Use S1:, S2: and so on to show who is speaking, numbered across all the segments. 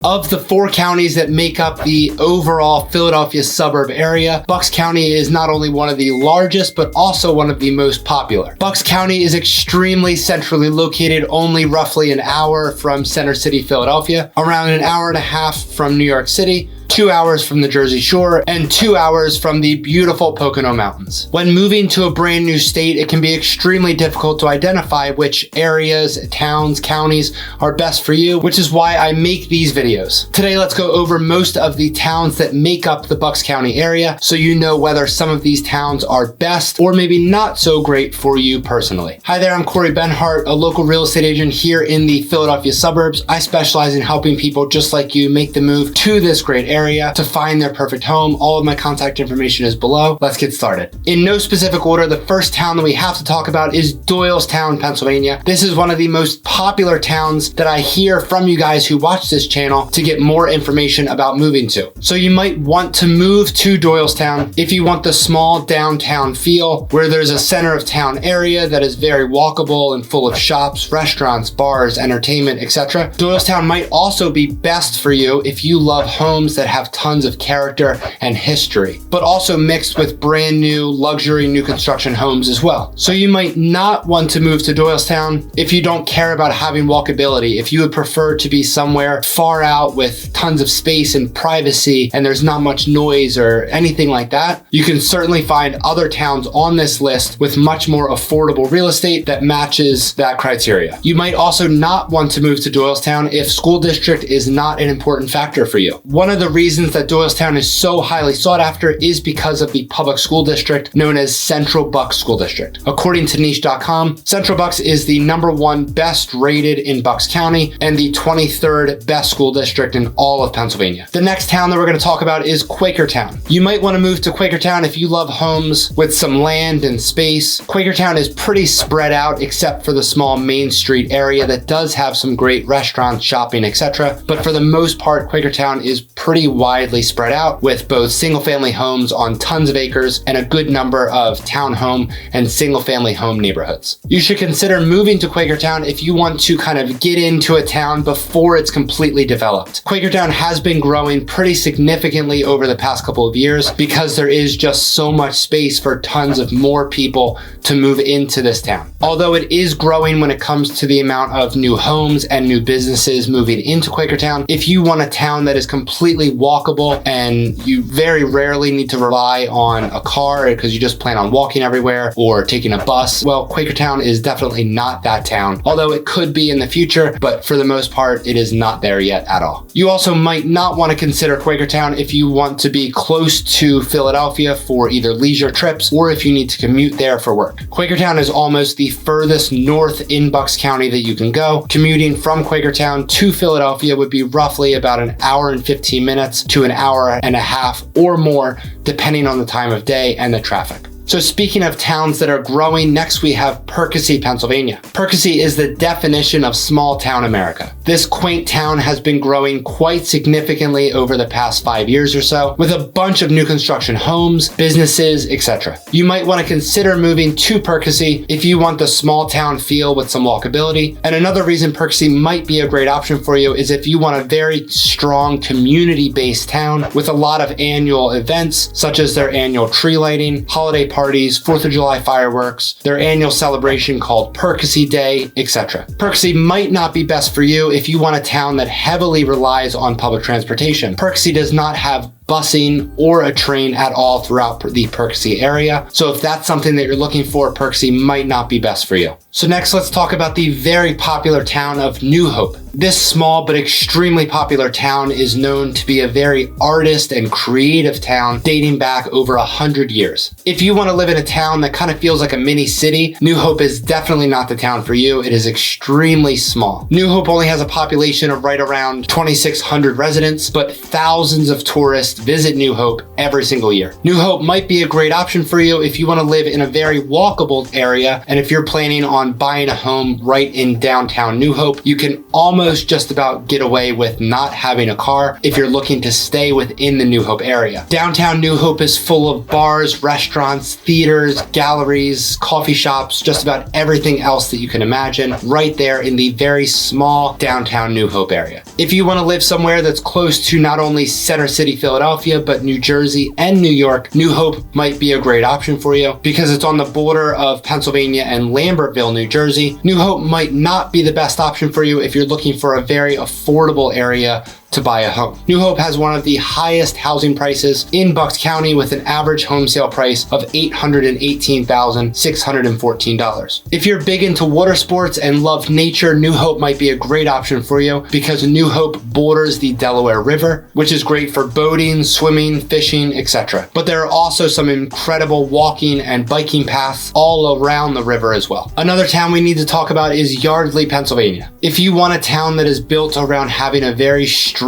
S1: Of the 4 counties that make up the overall Philadelphia suburb area, Bucks County is not only one of the largest, but also one of the most popular. Bucks County is extremely centrally located, only roughly an hour from Center City, Philadelphia, around an hour and a half from New York City, 2 hours from the Jersey Shore, and 2 hours from the beautiful Pocono Mountains. When moving to a brand new state, it can be extremely difficult to identify which areas, towns, counties are best for you, which is why I make these videos. Today, let's go over most of the towns that make up the Bucks County area, so you know whether some of these towns are best or maybe not so great for you personally. Hi there, I'm Corey Benhart, a local real estate agent here in the Philadelphia suburbs. I specialize in helping people just like you make the move to this great area to find their perfect home. All of my contact information is below. Let's get started. In no specific order, the first town that we have to talk about is Doylestown, Pennsylvania. This is one of the most popular towns that I hear from you guys who watch this channel to get more information about moving to. So you might want to move to Doylestown if you want the small downtown feel, where there's a center of town area that is very walkable and full of shops, restaurants, bars, entertainment, etc. Doylestown might also be best for you if you love homes that have tons of character and history, but also mixed with brand new luxury new construction homes as well. So you might not want to move to Doylestown if you don't care about having walkability, if you would prefer to be somewhere far out with tons of space and privacy and there's not much noise or anything like that. You can certainly find other towns on this list with much more affordable real estate that matches that criteria. You might also not want to move to Doylestown if school district is not an important factor for you. One of the reasons that Doylestown is so highly sought after is because of the public school district known as Central Bucks School District. According to niche.com, Central Bucks is the #1 best rated in Bucks County and the 23rd best school district in all of Pennsylvania. The next town that we're going to talk about is Quakertown. You might want to move to Quakertown if you love homes with some land and space. Quakertown is pretty spread out except for the small Main Street area that does have some great restaurants, shopping, etc. But for the most part, Quakertown is pretty widely spread out with both single family homes on tons of acres and a good number of townhome and single family home neighborhoods. You should consider moving to Quakertown if you want to kind of get into a town before it's completely developed. Quakertown has been growing pretty significantly over the past couple of years because there is just so much space for tons of more people to move into this town. Although it is growing when it comes to the amount of new homes and new businesses moving into Quakertown, if you want a town that is completely walkable and you very rarely need to rely on a car because you just plan on walking everywhere or taking a bus, well, Quakertown is definitely not that town, although it could be in the future, but for the most part, it is not there yet at all. You also might not want to consider Quakertown if you want to be close to Philadelphia for either leisure trips or if you need to commute there for work. Quakertown is almost the furthest north in Bucks County that you can go. Commuting from Quakertown to Philadelphia would be roughly about an hour and 15 minutes to an hour and a half or more, depending on the time of day and the traffic. So speaking of towns that are growing, next we have Perkasie, Pennsylvania. Perkasie is the definition of small town America. This quaint town has been growing quite significantly over the past 5 years or so, with a bunch of new construction homes, businesses, etc. You might want to consider moving to Perkasie if you want the small town feel with some walkability. And another reason Perkasie might be a great option for you is if you want a very strong community-based town with a lot of annual events, such as their annual tree lighting, holiday parties, 4th of July fireworks, their annual celebration called Perkasie Day, etc. Perkasie might not be best for you if you want a town that heavily relies on public transportation. Perkasie does not have busing or a train at all throughout the Perkasie area. So if that's something that you're looking for, Perkasie might not be best for you. So next, let's talk about the very popular town of New Hope. This small but extremely popular town is known to be a very artist and creative town dating back over 100 years. If you want to live in a town that kind of feels like a mini city, New Hope is definitely not the town for you. It is extremely small. New Hope only has a population of right around 2,600 residents, but thousands of tourists visit New Hope every single year. New Hope might be a great option for you if you want to live in a very walkable area, and if you're planning on buying a home right in downtown New Hope, you can almost just about get away with not having a car if you're looking to stay within the New Hope area. Downtown New Hope is full of bars, restaurants, theaters, galleries, coffee shops, just about everything else that you can imagine right there in the very small downtown New Hope area. If you want to live somewhere that's close to not only Center City, Philadelphia, but New Jersey and New York, New Hope might be a great option for you because it's on the border of Pennsylvania and Lambertville, New Jersey. New Hope might not be the best option for you if you're looking for a very affordable area to buy a home. New Hope has one of the highest housing prices in Bucks County with an average home sale price of $818,614. If you're big into water sports and love nature, New Hope might be a great option for you because New Hope borders the Delaware River, which is great for boating, swimming, fishing, etc. But there are also some incredible walking and biking paths all around the river as well. Another town we need to talk about is Yardley, Pennsylvania. If you want a town that is built around having a very strong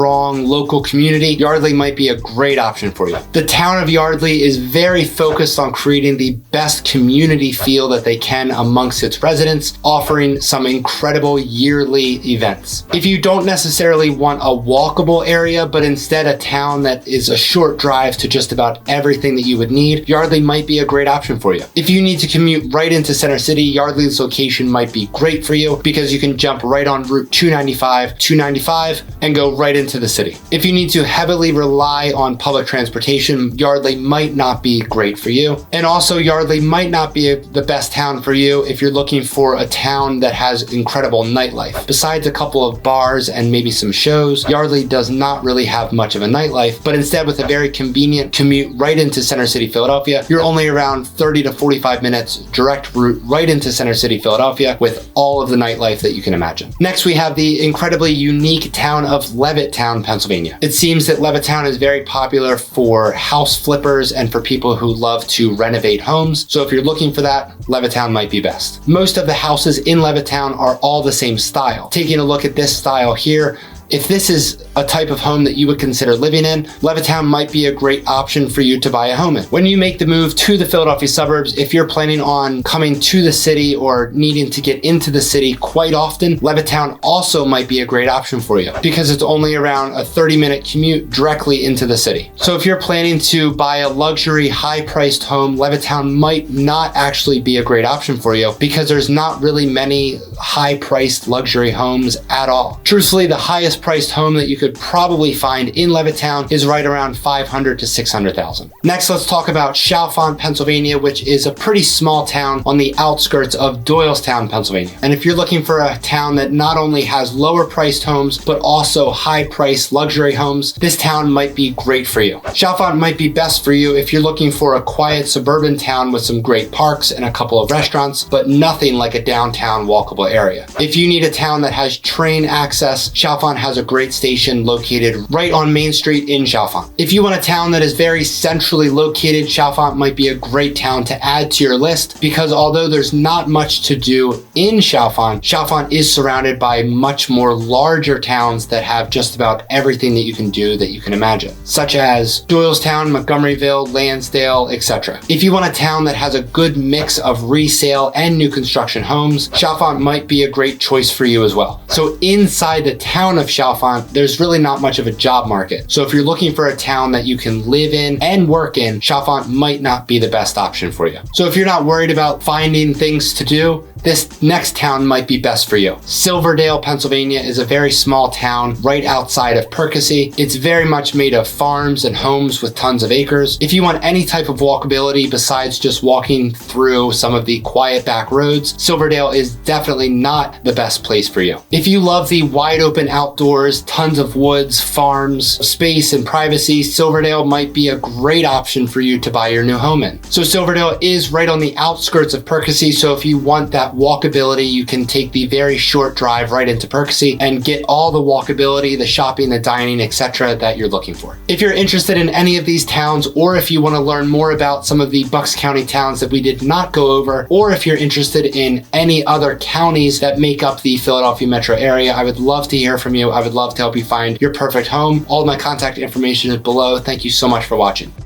S1: local community, Yardley might be a great option for you. The town of Yardley is very focused on creating the best community feel that they can amongst its residents, offering some incredible yearly events. If you don't necessarily want a walkable area, but instead a town that is a short drive to just about everything that you would need, Yardley might be a great option for you. If you need to commute right into Center City, Yardley's location might be great for you because you can jump right on Route 295 and go right into the city. If you need to heavily rely on public transportation, Yardley might not be great for you. And also Yardley might not be the best town for you if you're looking for a town that has incredible nightlife. Besides a couple of bars and maybe some shows, Yardley does not really have much of a nightlife, but instead with a very convenient commute right into Center City, Philadelphia, you're only around 30 to 45 minutes direct route right into Center City, Philadelphia with all of the nightlife that you can imagine. Next, we have the incredibly unique town of Levittown, Pennsylvania. It seems that Levittown is very popular for house flippers and for people who love to renovate homes. So if you're looking for that, Levittown might be best. Most of the houses in Levittown are all the same style. Taking a look at this style here, if this is a type of home that you would consider living in, Levittown might be a great option for you to buy a home in. When you make the move to the Philadelphia suburbs, if you're planning on coming to the city or needing to get into the city quite often, Levittown also might be a great option for you because it's only around a 30-minute commute directly into the city. So if you're planning to buy a luxury, high-priced home, Levittown might not actually be a great option for you because there's not really many high-priced luxury homes at all. Truthfully, the highest priced home that you could probably find in Levittown is right around $500,000 to $600,000. Next, let's talk about Chalfont, Pennsylvania, which is a pretty small town on the outskirts of Doylestown, Pennsylvania. And if you're looking for a town that not only has lower priced homes, but also high priced luxury homes, this town might be great for you. Chalfont might be best for you if you're looking for a quiet suburban town with some great parks and a couple of restaurants, but nothing like a downtown walkable area. If you need a town that has train access, Chalfont has a great station located right on Main Street in Chalfont. If you want a town that is very centrally located, Chalfont might be a great town to add to your list because although there's not much to do in Chalfont, Chalfont is surrounded by much more larger towns that have just about everything that you can do that you can imagine, such as Doylestown, Montgomeryville, Lansdale, etc. If you want a town that has a good mix of resale and new construction homes, Chalfont might be a great choice for you as well. So inside the town of Chalfont, there's really not much of a job market. So if you're looking for a town that you can live in and work in, Chalfont might not be the best option for you. So if you're not worried about finding things to do, this next town might be best for you. Silverdale, Pennsylvania is a very small town right outside of Perkasie. It's very much made of farms and homes with tons of acres. If you want any type of walkability besides just walking through some of the quiet back roads, Silverdale is definitely not the best place for you. If you love the wide open outdoors, tons of woods, farms, space, and privacy, Silverdale might be a great option for you to buy your new home in. So Silverdale is right on the outskirts of Perkasie, so if you want that walkability, you can take the very short drive right into Perkasie and get all the walkability, the shopping, the dining, etc. that you're looking for. If you're interested in any of these towns, or if you want to learn more about some of the Bucks County towns that we did not go over, or if you're interested in any other counties that make up the Philadelphia metro area, I would love to hear from you. I would love to help you find your perfect home. All of my contact information is below. Thank you so much for watching.